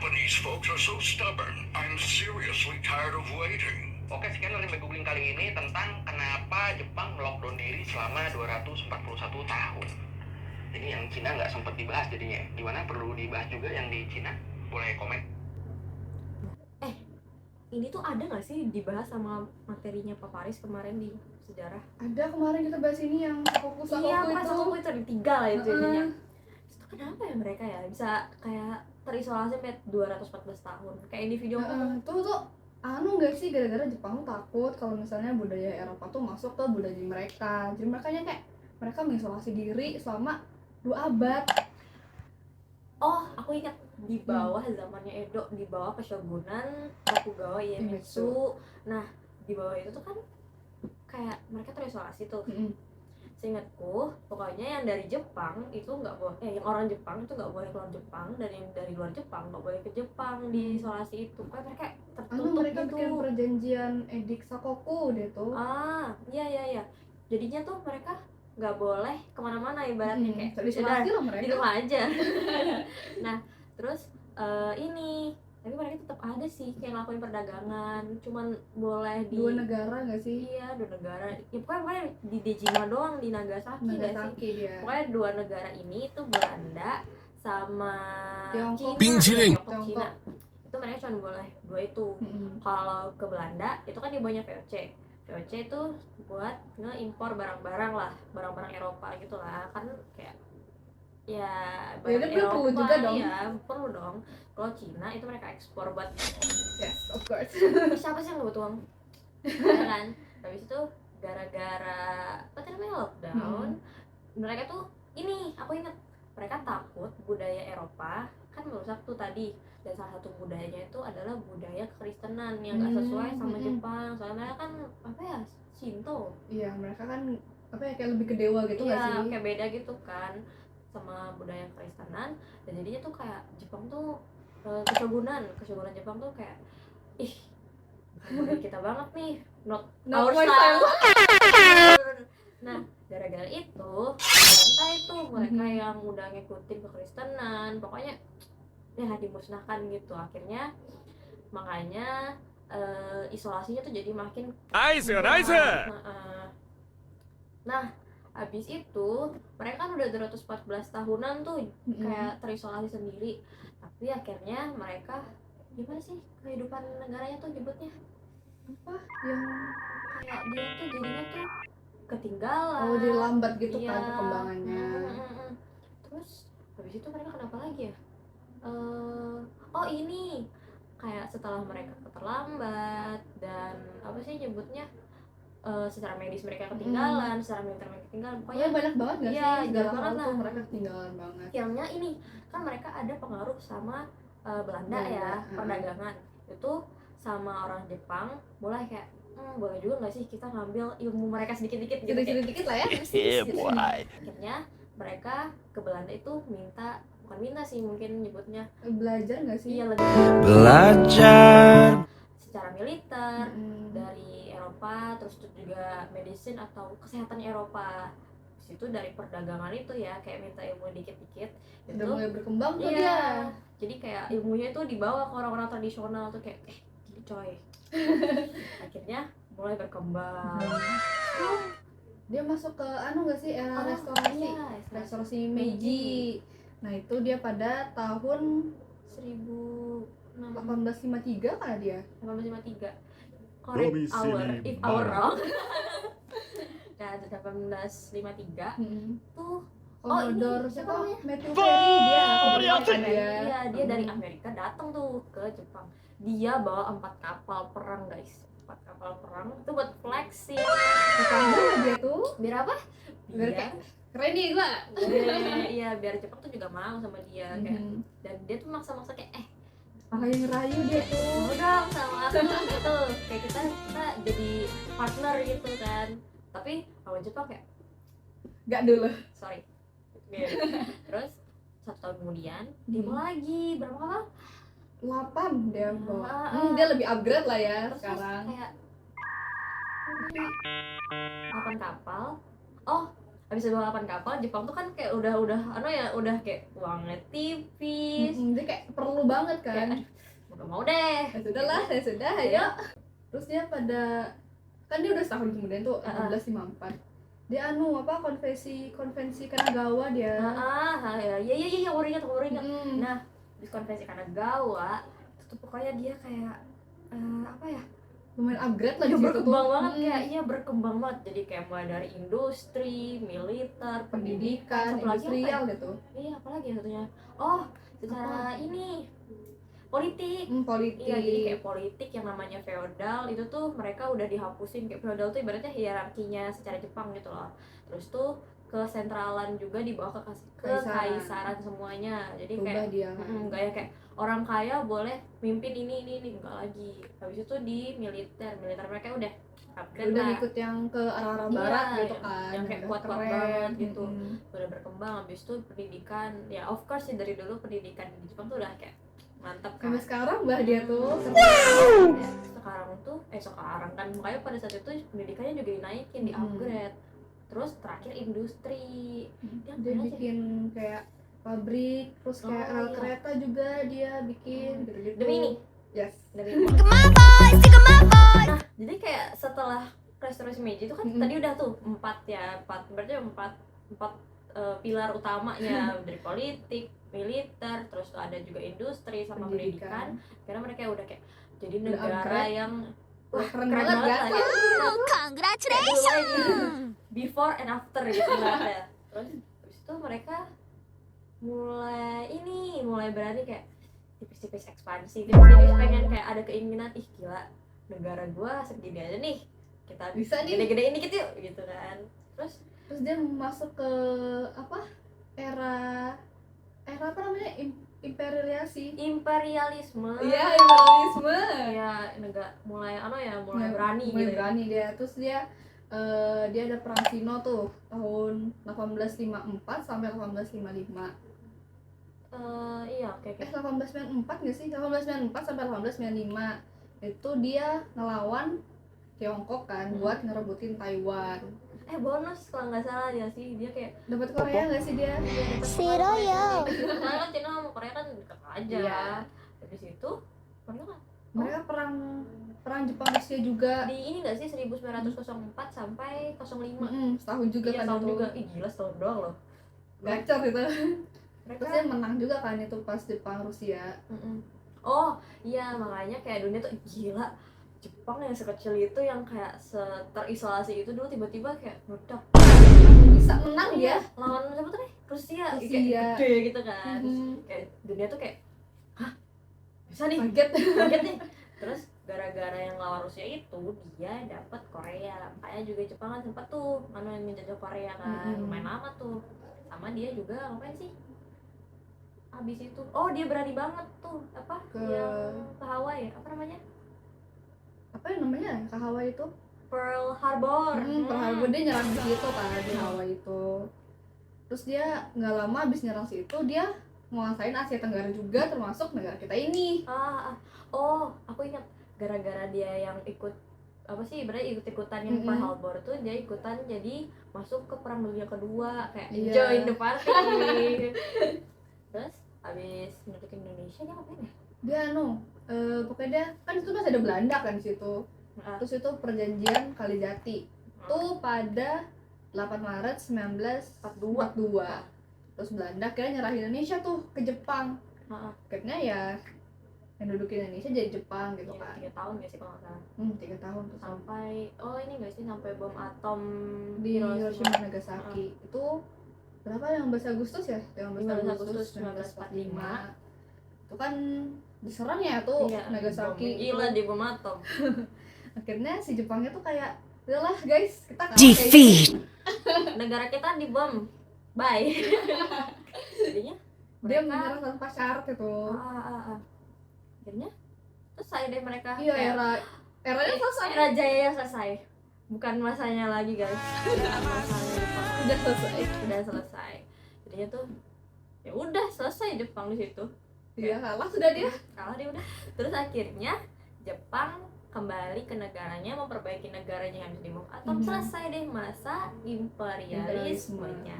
Japanese folks are so stubborn. I'm seriously tired of waiting. Oke, sekian Limba Googling kali ini tentang kenapa Jepang melockdown diri selama 241 tahun. Jadi yang Cina nggak sempat dibahas jadinya. Gimana, perlu dibahas juga yang di Cina? Boleh komen. Ini tuh ada nggak sih dibahas sama materinya Pak Faris kemarin di sejarah? Ada kemarin kita bahas ini yang fokus Iya, itu. pas aku itu ada 3 lah itu intinya. Itu kenapa ya mereka ya bisa kayak terisolasi sampai 214 tahun kayak individu tuh anu nggak sih, gara-gara Jepang tuh takut kalau misalnya budaya Eropa tuh masuk ke budaya mereka, jadi makanya kayak mereka mengisolasi diri selama 2 abad. Oh, aku ingat di bawah zamannya Edo, di bawah Keshogunan Tokugawa Ieyasu. Nah, di bawah itu tuh kan kayak mereka terisolasi tuh. Seingatku, pokoknya yang dari Jepang itu nggak boleh, yang orang Jepang itu nggak boleh keluar Jepang, dan yang dari luar Jepang nggak boleh ke Jepang di isolasi itu. Kayak mereka tertutup Mereka gitu. bikin perjanjian Edik Sakoku deh tuh. Iya. Jadinya tuh mereka nggak boleh kemana-mana ibaratnya, kayak terisolasi lah di mereka. rumah aja. Nah, terus tapi mereka tetap ada sih kayak ngelakuin perdagangan, cuman boleh di 2 negara nggak sih? Iya, 2 negara. Ya pokoknya di Dejima doang, di Nagasaki nggak sih? Nagasaki dia. Pokoknya 2 negara ini itu Belanda sama Tiongkok. Tiongkok, Cina. Itu mereka cuma boleh 2 itu. Kalau ke Belanda itu kan dia banyak VOC. VOC itu buat ngeimpor barang-barang lah, barang-barang Eropa gitu lah, kan kayak ya barang dia perlu juga dong. Ya perlu dong. Kalau Cina itu mereka ekspor buat Yes, of course. siapa sih yang nggak butuh uang? Ya kan? Habis itu gara-gara apa namanya lockdown, mereka tuh ini aku ingat mereka takut budaya Eropa kan merusak tuh tadi, dan salah satu budayanya itu adalah budaya kekristenan yang nggak sesuai sama Jepang, soalnya mereka kan apa ya, Shinto. Iya, mereka kan apa ya, kayak lebih ke dewa gitu nggak sih? Iya, kayak beda gitu kan sama budaya kekristenan, dan jadinya tuh kayak Jepang tuh keshogunan Jepang tuh kayak budaya kita banget nih, not our style. Nah, gara-gara itu entah itu mereka yang udah ngikutin kekristenan, pokoknya ya dimusnahkan gitu. Akhirnya makanya isolasinya tuh jadi makin nice. Nah, habis itu mereka kan udah 214 tahunan tuh kayak terisolasi sendiri, tapi akhirnya mereka gimana sih kehidupan negaranya tuh nyebutnya Apa yang kayak dia tuh jadinya tuh ketinggalan. jadi lambat gitu Iya. kan perkembangannya. Terus habis itu mereka kenapa lagi ya? Ini kayak setelah mereka terlambat dan apa sih nyebutnya, secara medis mereka ketinggalan, secara militer mereka ketinggalan, pokoknya banyak banget nggak iya, sih segala banget hal lah. tuh mereka ketinggalan banget. Akhirnya ini kan mereka ada pengaruh sama Belanda ya, perdagangan itu sama orang Jepang, boleh kayak boleh juga nggak sih kita ngambil ilmu mereka sedikit-sedikit gitu, Sedikit lah ya. akhirnya mereka ke Belanda itu bukan minta sih mungkin nyebutnya, Belajar nggak sih? iya lebih Belajar. secara militer dari Eropa, terus juga medicine atau kesehatan Eropa. Itu dari perdagangan itu ya, kayak minta ilmu dikit-dikit Udah itu mulai berkembang tuh iya. dia. Jadi kayak ilmunya itu dibawa ke orang-orang tradisional tuh kayak gini coy. Akhirnya mulai berkembang. Dia masuk ke nggak sih era restorasi, Iya, restorasi Meiji. Nah itu dia pada tahun 1853 kan dia. 1853. Correct if our wrong. Nah, 1853 tuh Commodore ini siapa? namanya? Matthew Perry dia. Iya, dia dari Amerika datang tuh ke Jepang. Dia bawa 4 kapal perang, guys. 4 kapal perang itu buat flexing. Ditambah dia tuh. Biar apa? Biar kayak keren nih gua. Iya, biar Jepang tuh juga mau sama dia kayak. Dan dia tuh maksa-maksa kayak ngerayu dia tuh. mau dong sama aku gitu. Kayak kita jadi partner gitu kan. Tapi kalau Jepang kayak Gak dulu. sorry. Terus 1 tahun kemudian dia mau lagi berapa kapal? 8 dia bawa. Dia lebih upgrade lah ya Terus sekarang. kayak 8 kapal. habis balapan kapal Jepang tuh kan kayak udah udah kayak uangnya tipis. Dia kayak perlu banget kan. Udah mau deh. Ya sudahlah, saya sudah, ayo. Terus dia pada kan dia udah setahun kemudian tuh 1854. Dia konvensi Kanagawa dia. Ya baru ingat. Nah, di konvensi Kanagawa itu tuh pokoknya dia kayak apa ya? Lumayan upgrade lah Ya di situ berkembang tuh. banget berkembang banget. Jadi kayak mulai dari industri, militer, Pendidikan, satu lagi industrial apa ya? gitu. Iya, apalagi ya satunya? Oh, secara ini politik. Politik. Iya, jadi kayak politik yang namanya feodal itu tuh mereka udah dihapusin. Kayak feodal tuh ibaratnya hierarkinya secara Jepang gitu loh. Terus tuh kesentralan juga dibawa ke kekaisaran semuanya. Jadi Berubah kayak dia. enggak ya kayak orang kaya boleh mimpin ini enggak lagi. Habis itu di militer mereka udah upgrade Udah lah. ngikut yang ke arah-arah Iya, barat gitu kan. yang kayak udah kuat-kuat keren. banget gitu. Udah berkembang. Habis itu pendidikan ya of course sih dari dulu pendidikan di Jepang tuh udah kayak mantap kan. Sampai sekarang bah dia tuh. Sekarang kan makanya pada saat itu pendidikannya juga dinaikin, di upgrade. Terus terakhir industri. Dia bikin kayak pabrik, terus kayak rel kereta juga dia bikin gitu-gitu. Demi ini. Yes. Nah, jadi kayak setelah Restoration Meiji itu kan tadi udah tuh empat berarti empat pilar utamanya dari politik, militer, terus tuh ada juga industri sama pendidikan. Karena mereka udah kayak jadi negara yang keren banget kan? Congratulations. Before and after gitu ya. Terus habis itu mereka mulai berani kayak tipis-tipis ekspansi, tipis-tipis pengen kayak ada keinginan gila negara gua segini aja nih, kita bisa nih gede-gedein dikit yuk gitu kan. Terus dia masuk ke era apa namanya imperialisme. Iya, imperialisme. Ya negara mulai berani mulai gitu. Berani dia. Terus dia ada perang Sino tuh tahun 1854 sampai 1855. Iya, oke. 1894 nggak sih? 1894 sampai 1895 itu dia ngelawan Tiongkok kan buat ngerebutin Taiwan. Bonus kalau nggak salah dia kayak Dapat Korea nggak sih dia? Karena kan Cina sama Korea kan dekat aja. Iya. Dari situ Mereka perang Jepang Rusia juga. di ini nggak sih 1904 sampai 05. Setahun juga Iya, kan tahun itu. juga. Gila setahun doang loh. Gacor itu. Mereka Terus dia menang juga kan itu pas Jepang Rusia. Oh iya, makanya kayak dunia tuh gila. Jepang yang sekecil itu, yang kayak terisolasi itu dulu tiba-tiba kayak meledak. Bisa menang dia. Lawan siapa tuh nih? Rusia. Rusia. Kayak gede gitu kan. Terus kayak dunia tuh kayak hah? Bisa nih. Kaget nih. Terus gara-gara yang lawan Rusia itu dia dapat Korea. Makanya juga Jepang kan sempat tuh yang menjajah Korea kan. Lumayan lama tuh. Sama dia juga ngapain sih? Habis itu, dia berani banget tuh yang ke Hawaii, apa namanya? Apa yang namanya? Ke Hawaii itu? Pearl Harbor. Pearl Harbor dia nyerang di situ kan di Hawaii itu. Terus dia nggak lama habis nyerang situ dia nguasain Asia Tenggara juga termasuk negara kita ini. Aku ingat gara-gara dia yang ikut berarti ikut-ikutan yang Pearl Harbor tuh dia ikutan jadi masuk ke Perang Dunia Kedua kayak join the party. Terus habis menduduki Indonesia dia ngapain ya? Dia pokoknya dia kan itu masih ada Belanda kan di situ. Terus itu perjanjian Kalijati. Tuh pada 8 Maret 1942. Terus Belanda akhirnya nyerahin Indonesia tuh ke Jepang. Akhirnya ya yang duduk Indonesia jadi Jepang gitu kan. 3 tahun gak sih kalau nggak salah? 3 tahun tuh Sampai ini gak sih sampai bom atom di Hiroshima Nagasaki. Itu berapa yang 15 Agustus ya? Yang 15 Agustus 1945. Itu kan diserang ya tuh Nagasaki. Gila di bom atom. Akhirnya si Jepangnya tuh kayak udahlah guys, kita kalah Defeat. Negara kita dibom. Bye. Jadinya dia menyerang tanpa syarat itu. Akhirnya selesai deh mereka. Iya, eranya selesai. Era Jaya selesai. Bukan masanya lagi guys. Masanya Jepang. Udah selesai. Jadinya tuh ya udah selesai Jepang di situ. Iya, kalah sudah dia. Kalah dia udah. Terus akhirnya Jepang kembali ke negaranya, memperbaiki negaranya yang bisa dimove atau Mhm. selesai deh masa imperialismenya.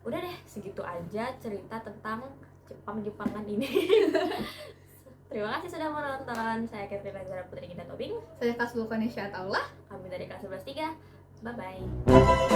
Udah deh, segitu aja cerita tentang Jepang-Jepangan ini. Terima kasih sudah menonton. Saya Katrina Zara Putri Ginda Tobing. Saya Kas Vulkanisya Taula. Kami dari kelas 11 3. Bye bye.